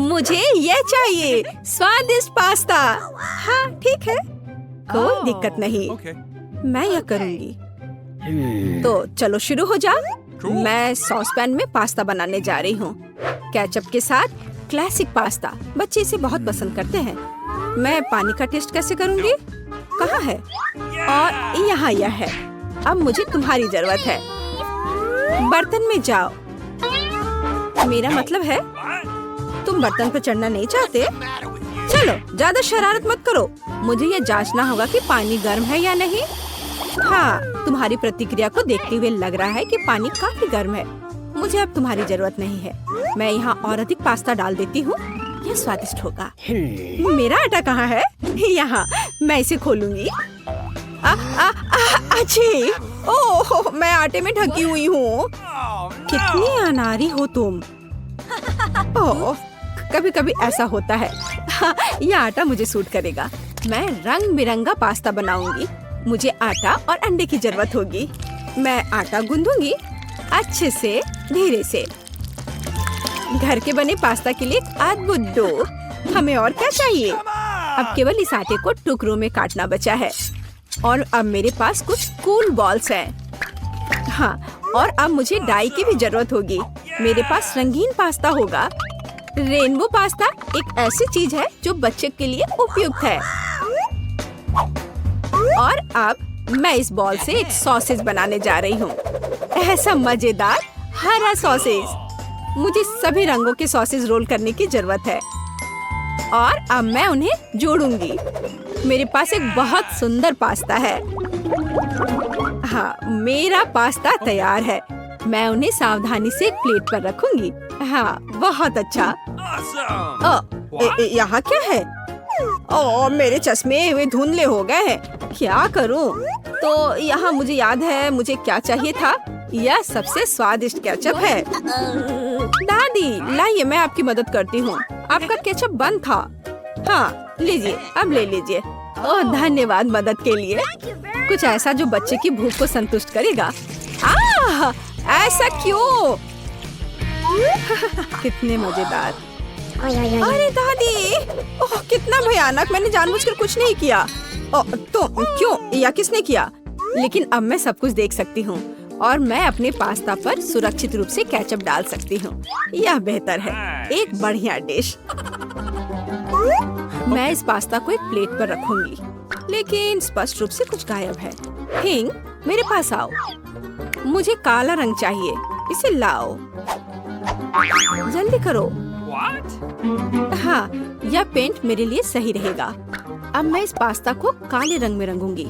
मुझे ये चाहिए, स्वादिष्ट पास्ता। हाँ ठीक है, कोई दिक्कत नहीं, मैं यह करूँगी। तो चलो शुरू हो जाओ। मैं सॉस पैन में पास्ता बनाने जा रही हूँ, केचप के साथ क्लासिक पास्ता। बच्चे इसे बहुत पसंद करते हैं। मैं पानी का टेस्ट कैसे करूँगी? कहाँ है? और यहाँ यह है। अब मुझे तुम्हारी जरूरत है। बर्तन में जाओ। मेरा मतलब है तुम बर्तन पर चढ़ना नहीं चाहते? चलो ज्यादा शरारत मत करो। मुझे ये जांचना होगा कि पानी गर्म है या नहीं। हाँ, तुम्हारी प्रतिक्रिया को देखते हुए लग रहा है कि पानी काफी गर्म है। मुझे अब तुम्हारी जरूरत नहीं है। मैं यहाँ और अधिक पास्ता डाल देती हूँ, यह स्वादिष्ट होगा। मेरा आटा कहाँ है? यहाँ, मैं इसे खोलूंगी। अच्छी, ओह, मैं आटे में ढकी हुई हूँ। कितनी अनाड़ी हो तुम। ओह, कभी कभी ऐसा होता है। यह आटा मुझे सूट करेगा। मैं रंग बिरंगा पास्ता बनाऊंगी। मुझे आटा और अंडे की जरूरत होगी। मैं आटा गूंदूंगी अच्छे से, धीरे से। घर के बने पास्ता के लिए अद्भुत डो। हमें और क्या चाहिए? अब केवल इस आटे को टुकड़ों में काटना बचा है। और अब मेरे पास कुछ कूल बॉल्स हैं। हाँ, और अब मुझे डाई की भी जरूरत होगी। मेरे पास रंगीन पास्ता होगा। रेनबो पास्ता एक ऐसी चीज है जो बच्चे के लिए उपयुक्त है। और अब मैं इस बॉल से एक सॉसेज बनाने जा रही हूँ। ऐसा मजेदार हरा सॉसेज। मुझे सभी रंगों के सॉसेज रोल करने की जरूरत है। और अब मैं उन्हें जोड़ूंगी। मेरे पास एक बहुत सुंदर पास्ता है। हाँ, मेरा पास्ता तैयार है। मैं उन्हें सावधानी से एक प्लेट पर रखूंगी। हाँ, बहुत अच्छा। यहाँ क्या है? ओह, मेरे चश्मे वे धुंधले हो गए हैं। क्या करूं? तो यहाँ मुझे याद है मुझे क्या चाहिए था। यह सबसे स्वादिष्ट केचप है। दादी लाइए, मैं आपकी मदद करती हूँ। आपका केचप बंद था। हाँ, लीजिए, अब ले लीजिए। ओह, धन्यवाद मदद के लिए। कुछ ऐसा जो बच्चे की भूख को संतुष्ट करेगा। ऐसा क्यों? कितने मजेदार। अरे दादी, ओह कितना भयानक। मैंने जानबूझकर कुछ नहीं किया। तो क्यों, या किसने किया? लेकिन अब मैं सब कुछ देख सकती हूँ और मैं अपने पास्ता पर सुरक्षित रूप से केचप डाल सकती हूँ। यह बेहतर है, एक बढ़िया डिश। मैं इस पास्ता को एक प्लेट पर रखूंगी, लेकिन स्पष्ट रूप से कुछ गायब है। हिंग, मेरे पास आओ। मुझे काला रंग चाहिए, इसे लाओ। जल्दी करो। हाँ, यह पेंट मेरे लिए सही रहेगा। अब मैं इस पास्ता को काले रंग में रंगूंगी,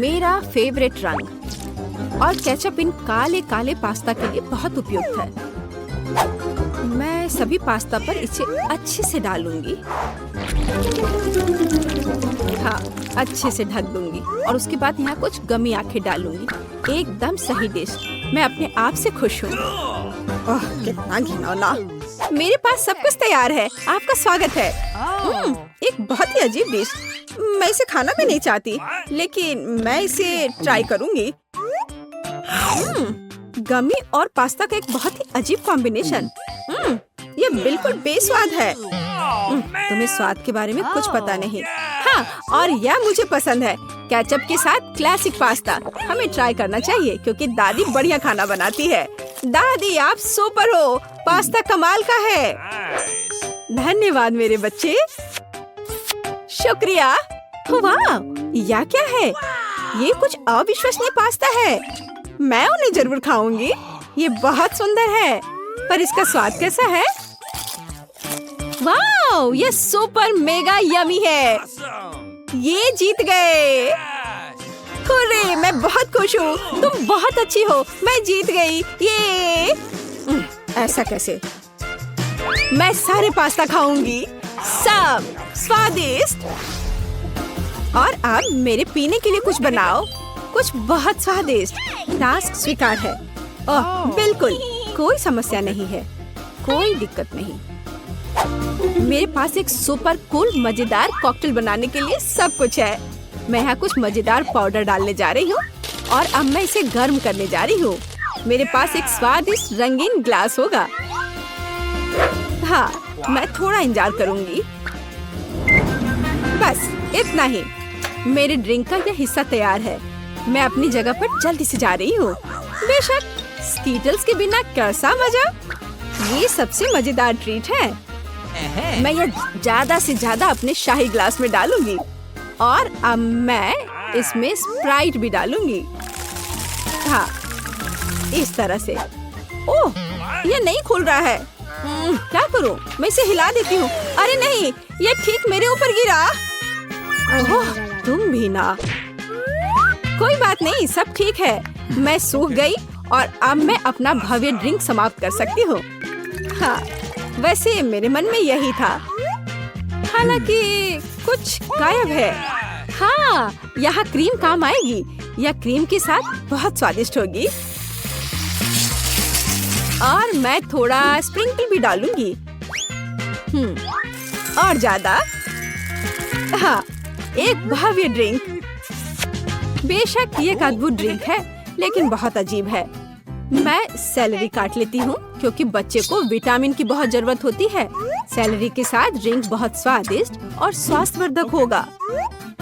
मेरा फेवरेट रंग। और केचप इन काले काले पास्ता के लिए बहुत उपयुक्त है। मैं सभी पास्ता पर इसे अच्छे से डालूंगी। हाँ, अच्छे से ढक दूंगी और उसके बाद यहाँ कुछ गमी आंखें डालूंगी। एकदम सही डिश। मैं अपने आप से खुश हूँ। ओह, कितना घिनौना। मेरे पास सब कुछ तैयार है। आपका स्वागत है। एक बहुत ही अजीब डिश। मैं इसे खाना भी नहीं चाहती, लेकिन मैं इसे ट्राई करूंगी। गमी और पास्ता का एक बहुत ही अजीब कॉम्बिनेशन। ये बिल्कुल बेस्वाद है। तुम्हें स्वाद के बारे में कुछ पता नहीं। हाँ, और यह मुझे पसंद है। केचप के साथ क्लासिक पास्ता। हमें ट्राई करना चाहिए क्योंकि दादी बढ़िया खाना बनाती है। दादी, आप सुपर हो। पास्ता कमाल का है। धन्यवाद मेरे बच्चे। शुक्रिया। वाह, यह क्या है? ये कुछ अविश्वसनीय पास्ता है। मैं उन्हें जरूर खाऊंगी। ये बहुत सुंदर है, पर इसका स्वाद कैसा है? वाह, ये सुपर मेगा यमी है। ये जीत गए। हुर्रे, मैं बहुत खुश हूँ। तुम बहुत अच्छी हो। मैं जीत गई। ये ऐसा कैसे? मैं सारे पास्ता खाऊंगी, सब स्वादिष्ट। और अब मेरे पीने के लिए कुछ बनाओ, कुछ बहुत स्वादिष्ट। टास्क स्वीकार है। ओह, बिल्कुल कोई समस्या नहीं है, कोई दिक्कत नहीं। मेरे पास एक सुपर कूल मजेदार कॉकटेल बनाने के लिए सब कुछ है। मैं यहाँ कुछ मजेदार पाउडर डालने जा रही हूँ और अब मैं इसे गर्म करने जा रही हूँ। मेरे पास एक स्वादिष्ट रंगीन ग्लास होगा। हाँ, मैं थोड़ा इंतजार करूंगी। बस इतना ही, मेरे ड्रिंक का यह हिस्सा तैयार है। मैं अपनी जगह पर जल्दी से जा रही हूँ। बेशक स्कीटल्स के बिना कैसा मजा। ये सबसे मजेदार ट्रीट है। मैं यह ज्यादा से ज्यादा अपने शाही ग्लास में डालूंगी और अब मैं इसमें स्प्राइट भी डालूंगी। हाँ, इस तरह से। ओह, ये नहीं खुल रहा है। क्या करूं? मैं इसे हिला देती हूँ। अरे नहीं, ये ठीक मेरे ऊपर गिरा। ओह, तुम भी ना। कोई बात नहीं, सब ठीक है। मैं सूख गई और अब मैं अपना भव्य ड्रिंक समाप्त कर सकती हूँ। हाँ, वैसे मेरे मन में यही था, हालांकि कुछ गायब है। हाँ, यहाँ क्रीम काम आएगी। यह क्रीम के साथ बहुत स्वादिष्ट होगी। और मैं थोड़ा स्प्रिंकल भी डालूंगी। और ज्यादा। हाँ, एक भव्य ड्रिंक। बेशक ये एक अद्भुत ड्रिंक है, लेकिन बहुत अजीब है। मैं सेलेरी काट लेती हूँ क्योंकि बच्चे को विटामिन की बहुत जरूरत होती है। सेलेरी के साथ ड्रिंक बहुत स्वादिष्ट और स्वास्थ्यवर्धक होगा।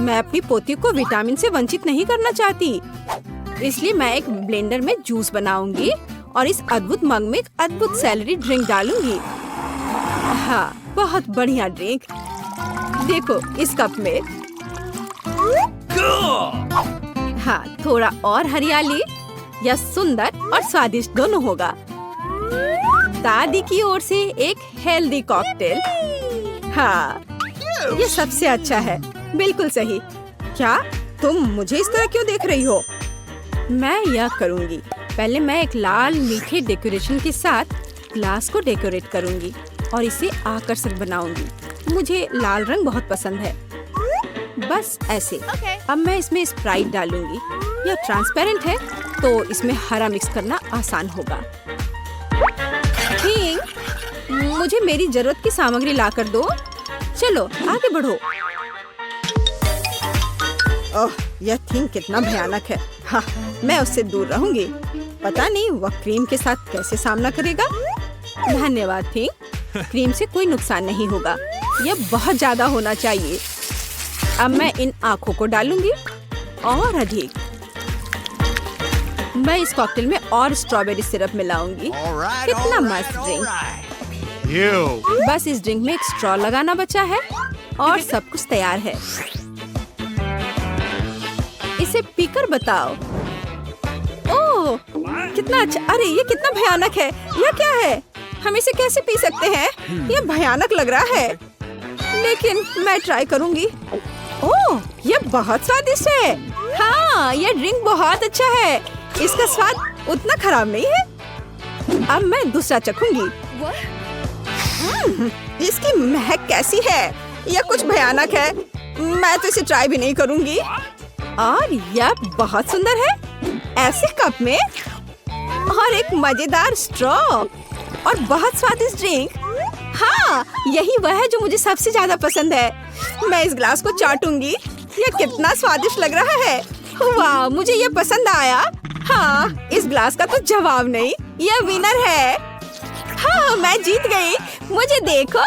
मैं अपनी पोती को विटामिन से वंचित नहीं करना चाहती, इसलिए मैं एक ब्लेंडर में जूस बनाऊंगी और इस अद्भुत मग में एक अद्भुत सेलेरी ड्रिंक डालूंगी। हाँ, बहुत बढ़िया ड्रिंक। देखो इस कप में। हाँ, थोड़ा और हरियाली। यह सुंदर और स्वादिष्ट दोनों होगा। दादी की ओर से एक हेल्दी कॉकटेल। हाँ, ये सबसे अच्छा है। बिल्कुल सही। क्या तुम मुझे इस तरह क्यों देख रही हो? मैं यह करूँगी। पहले मैं एक लाल मीठे डेकोरेशन के साथ ग्लास को डेकोरेट करूँगी और इसे आकर्षक बनाऊंगी। मुझे लाल रंग बहुत पसंद है। बस ऐसे। अब मैं इसमें स्प्राइट डालूंगी। यह ट्रांसपेरेंट है तो इसमें हरा मिक्स करना आसान होगा। ठीक, मुझे मेरी जरूरत की सामग्री ला कर दो। चलो आगे बढ़ो। ओह, यह थिंग कितना भयानक है। हाँ, मैं उससे दूर रहूंगी। पता नहीं वह क्रीम के साथ कैसे सामना करेगा। धन्यवाद थिंग। क्रीम से कोई नुकसान नहीं होगा। यह बहुत ज्यादा होना चाहिए। अब मैं इन आँखों को डालूंगी और अधिक। मैं इस कॉकटेल में और स्ट्रॉबेरी सिरप मिलाऊंगी। कितना मस्त ड्रिंक। बस इस ड्रिंक में एक स्ट्रॉ लगाना बचा है और सब कुछ तैयार है। इसे पीकर बताओ। ओह, कितना अच्छा। अरे ये कितना भयानक है। यह क्या है? हम इसे कैसे पी सकते हैं? यह भयानक लग रहा है, लेकिन मैं ट्राई करूंगी। ओह, यह बहुत स्वादिष्ट है। हाँ, यह ड्रिंक बहुत अच्छा है। इसका स्वाद उतना खराब नहीं है। अब मैं दूसरा चखूंगी। इसकी महक कैसी है? यह कुछ भयानक है। मैं तो इसे ट्राई भी नहीं करूंगी। और यह बहुत सुंदर है। ऐसे कप में और एक मजेदार स्ट्रॉ और बहुत स्वादिष्ट ड्रिंक। हाँ, यही वह है जो मुझे सबसे ज्यादा पसंद है। मैं इस ग्लास को चाटूंगी। यह कितना स्वादिष्ट लग रहा है। वाह, मुझे यह पसंद आया। हाँ, इस ग्लास का तो जवाब नहीं। यह विनर है। हाँ, मैं जीत गई। मुझे देखो।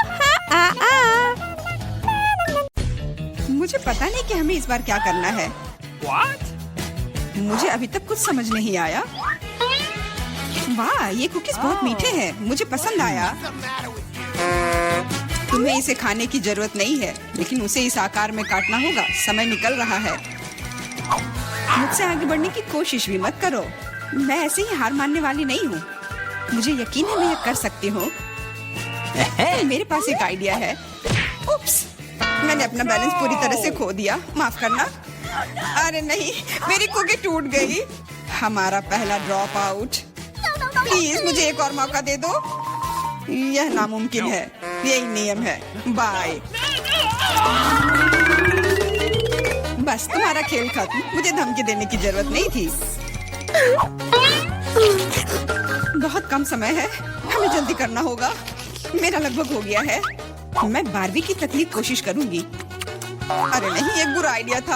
मुझे पता नहीं कि हमें इस बार क्या करना है। मुझे अभी तक कुछ समझ नहीं आया। वाह, ये कुकीज बहुत मीठे हैं। मुझे पसंद आया। तुम्हें इसे खाने की जरूरत नहीं है, लेकिन उसे इस आकार में काटना होगा। समय निकल रहा है। मुझसे आगे बढ़ने की कोशिश भी मत करो। मैं ऐसे ही हार मानने वाली नहीं हूँ। मुझे यकीन है मैं ये कर सकती हूँ। मेरे पास एक आइडिया है। उप्स, मैंने अपना बैलेंस पूरी तरह से खो दिया। माफ करना। अरे नहीं, मेरी कुकी टूट गई। हमारा पहला ड्रॉप आउट। प्लीज मुझे एक और मौका दे दो। यह नामुमकिन है। यही नियम है। बाय। बस तुम्हारा खेल खत्म। मुझे धमकी देने की जरूरत नहीं थी। बहुत कम समय है। हमें जल्दी करना होगा। मेरा लगभग हो गया है। मैं बारबी की तकलीफ कोशिश करूंगी। अरे नहीं, एक बुरा आइडिया था।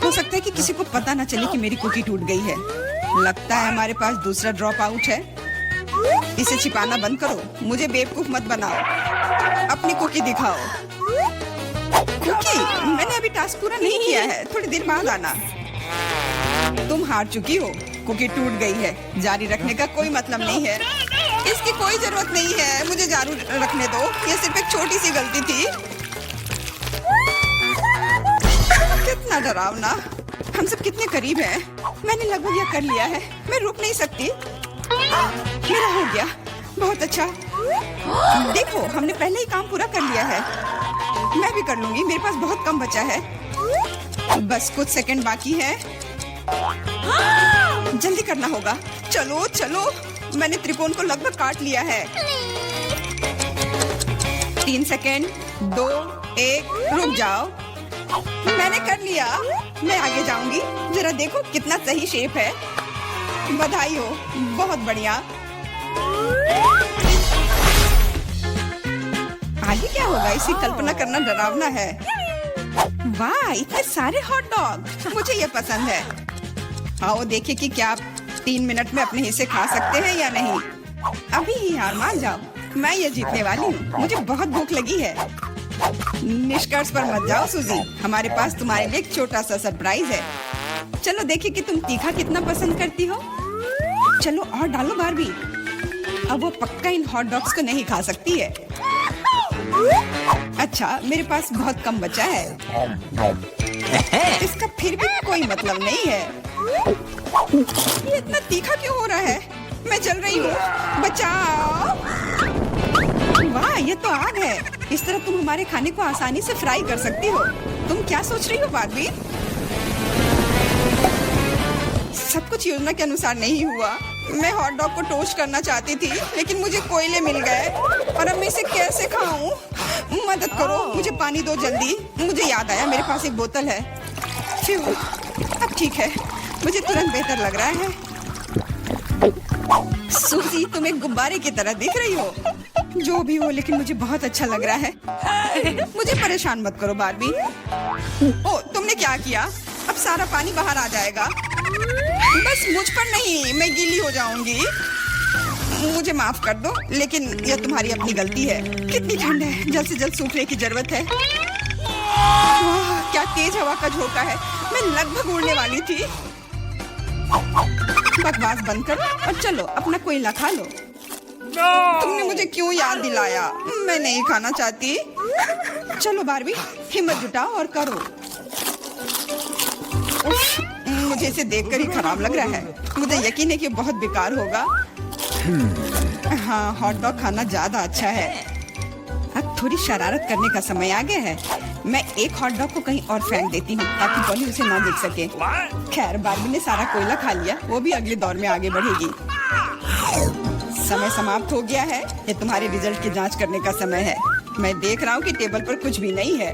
हो सकता है कि किसी को पता न चले कि मेरी कुकी टूट गई है। लगता है हमारे पास दूसरा ड्रॉप आउट है। इसे छिपाना बंद करो, मुझे बेवकूफ मत बनाओ। अपनी कुकी दिखाओ। कुकी, मैंने अभी टास्क पूरा नहीं किया है, थोड़ी देर बाद आना। तुम हार चुकी हो, कुकी टूट गई है। जारी रखने का कोई मतलब नहीं है, इसकी कोई जरूरत नहीं है। मुझे जारी रखने दो, ये सिर्फ एक छोटी सी गलती थी। कितना डरावना, हम सब कितने करीब हैं। मैंने लगभग यह कर लिया है, मैं रुक नहीं सकती। मेरा हो गया, बहुत अच्छा। देखो, हमने पहले ही काम पूरा कर लिया है। मैं भी कर लूंगी, मेरे पास बहुत कम बचा है। बस कुछ सेकंड बाकी है, जल्दी करना होगा। चलो चलो, मैंने त्रिकोण को लगभग काट लिया है। 3 सेकंड, 2, 1, रुक जाओ। मैंने कर लिया, मैं आगे जाऊंगी। जरा देखो कितना सही शेप है। बधाई हो, बहुत बढ़िया। आगे क्या होगा, इसी कल्पना करना डरावना है। वाह, इतने सारे हॉट डॉग, मुझे ये पसंद है। आओ देखें कि क्या आप 3 मिनट में अपने हिस्से खा सकते हैं या नहीं। अभी ही हार मान जाओ, मैं ये जीतने वाली हूँ। मुझे बहुत भूख लगी है। निष्कर्ष पर मत जाओ सूजी, हमारे पास तुम्हारे लिए एक छोटा सा सरप्राइज है। चलो देखें कि तुम तीखा कितना पसंद करती हो। चलो और डालो बारबी। अब वो पक्का इन हॉट डॉग्स को नहीं खा सकती है। अच्छा, मेरे पास बहुत कम बचा है। इसका फिर भी कोई मतलब नहीं है। ये इतना तीखा क्यों हो रहा है? मैं जल रही हूँ, बचाओ। वाह, ये तो आग है। इस तरह तुम हमारे खाने को आसानी से फ्राई कर सकती हो। तुम क्या सोच रही हो बारबी? सब कुछ योजना के अनुसार नहीं हुआ। मैं हॉट डॉग को टोस्ट करना चाहती थी, लेकिन मुझे कोयले मिल गए और अब मैं इसे कैसे खाऊं? मदद करो, मुझे पानी दो जल्दी। मुझे याद आया, मेरे पास एक बोतल है। फिर अब ठीक है, मुझे तुरंत बेहतर लग रहा है। सूजी, तुम एक गुब्बारे की तरह दिख रही हो। जो भी हो, लेकिन मुझे बहुत अच्छा लग रहा है। मुझे परेशान मत करो बारबी। ओ, तुमने क्या किया? अब सारा पानी बाहर आ जाएगा। बस मुझ पर नहीं, मैं गीली हो जाऊंगी। मुझे माफ कर दो, लेकिन यह तुम्हारी अपनी गलती है। कितनी ठंड है, जल्द से जल्द सूखने की जरूरत है। क्या तेज हवा का झोंका है, मैं लगभग उड़ने वाली थी। बकवास बंद करो और चलो अपना कोयला खा लो। तुमने मुझे क्यों याद दिलाया? मैं नहीं खाना चाहती। चलो बारबी, हिम्मत जुटाओ और करो। मुझे इसे देखकर ही खराब लग रहा है। मुझे यकीन है कि बहुत बेकार होगा। हाँ, हॉट डॉग खाना ज्यादा अच्छा है। अब थोड़ी शरारत करने का समय आ गया है। मैं एक हॉट डॉग को कहीं और फेंक देती हूँ ताकि पॉली उसे ना देख सके। खैर, बारबी ने सारा कोयला खा लिया, वो भी अगले दौर में आगे बढ़ेगी। समय समाप्त हो गया है। ये तुम्हारे रिजल्ट की जांच करने का समय है। मैं देख रहा हूँ कि टेबल पर कुछ भी नहीं है।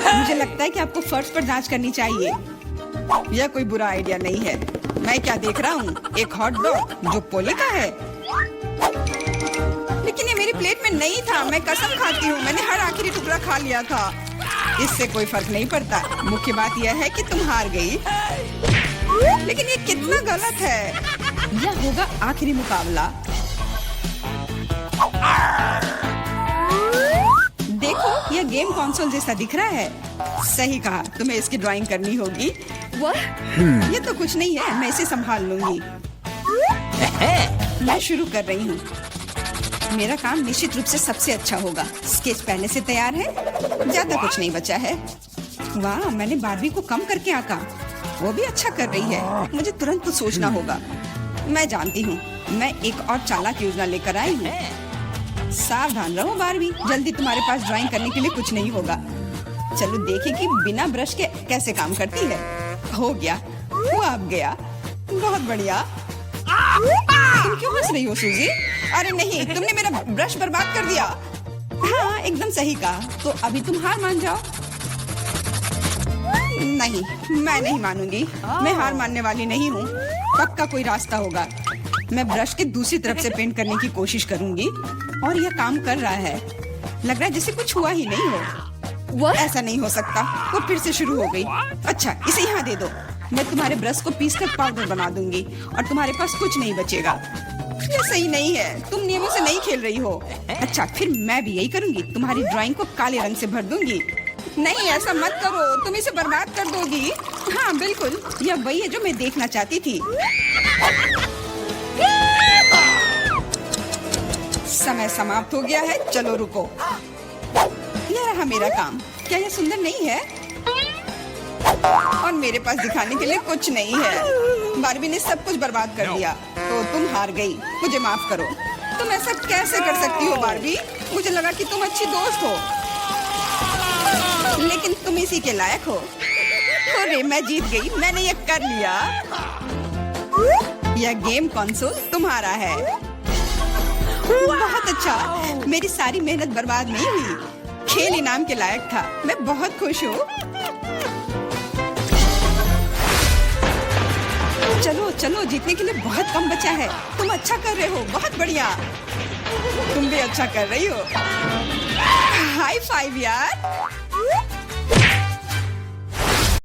मुझे लगता है कि आपको फर्श पर जांच करनी चाहिए। यह कोई बुरा आइडिया नहीं है। मैं क्या देख रहा हूँ? एक हॉट डॉग जो पोली का है। लेकिन ये मेरी प्लेट में नहीं था। मैं कसम खाती हूँ, मैंने हर आखिरी टुकड़ा खा लिया था। इससे कोई फर्क नहीं पड़ता। मुख्य बात यह है कि तुम हार गई। लेकिन ये कितना गलत है। यह होगा आखिरी मुकाबला। देखो, यह गेम कंसोल जैसा दिख रहा है। सही कहा, तुम्हें इसकी ड्राइंग करनी होगी। ये तो कुछ नहीं है, मैं इसे संभाल लूंगी। मैं शुरू कर रही हूँ। मेरा काम निश्चित रूप से सबसे अच्छा होगा। स्केच पहले से तैयार है, ज्यादा कुछ नहीं बचा है। वाह, मैंने बारबी को कम करके आंका। वो भी अच्छा कर रही है। मुझे तुरंत कुछ सोचना होगा। मैं जानती हूँ, मैं एक और चालाक योजना लेकर आई हूँ। सावधान रहो बारबी, जल्दी तुम्हारे पास ड्राइंग करने के लिए कुछ नहीं होगा। चलो देखें कि बिना ब्रश के कैसे काम करती है। हो गया, वो अब गया। बहुत बढ़िया। तुम क्यों हंस रही हो सूजी? अरे नहीं, तुमने मेरा ब्रश बर्बाद कर दिया। हाँ, एकदम सही कहा। तो अभी तुम हार मान जाओ। नहीं, मैं नहीं मानूंगी। मैं हार मानने वाली नहीं हूँ। पक्का कोई रास्ता होगा। मैं ब्रश के दूसरी तरफ से पेंट करने की कोशिश करूंगी और यह काम कर रहा है। लग रहा है जैसे कुछ हुआ ही नहीं हो। ऐसा नहीं हो सकता। वो फिर से शुरू हो गई। अच्छा, इसे यहाँ दे दो। मैं तुम्हारे ब्रश को पीसकर पाउडर बना दूंगी और तुम्हारे पास कुछ नहीं बचेगा। ये सही नहीं है, तुम नियमों से नहीं खेल रही हो। अच्छा, फिर मैं भी यही करूंगी, तुम्हारी ड्राइंग को काले रंग से भर दूंगी। नहीं, ऐसा मत करो, तुम इसे बर्बाद कर दोगी। हाँ बिल्कुल, यह वही है जो मैं देखना चाहती थी। समय समाप्त हो गया है, चलो रुको। यह रहा मेरा काम। क्या यह सुंदर नहीं है? और मेरे पास दिखाने के लिए कुछ नहीं है। बारबी ने सब कुछ बर्बाद कर दिया, तो तुम हार गई। मुझे माफ करो। तुम ऐसा कैसे कर सकती हो बारबी? मुझे लगा कि तुम अच्छी दोस्त हो, लेकिन तुम इसी के लायक हो। अरे मैं जीत गई, मैंने ये कर लिया। यह गेम कंसोल तुम्हारा है। बहुत अच्छा, मेरी सारी मेहनत बर्बाद नहीं हुई। खेल इनाम के लायक था। मैं बहुत खुश हूँ। चलो चलो, जीतने के लिए बहुत कम बचा है। तुम अच्छा कर रहे हो, बहुत बढ़िया। तुम भी अच्छा कर रही हो। हाई फाइव यार।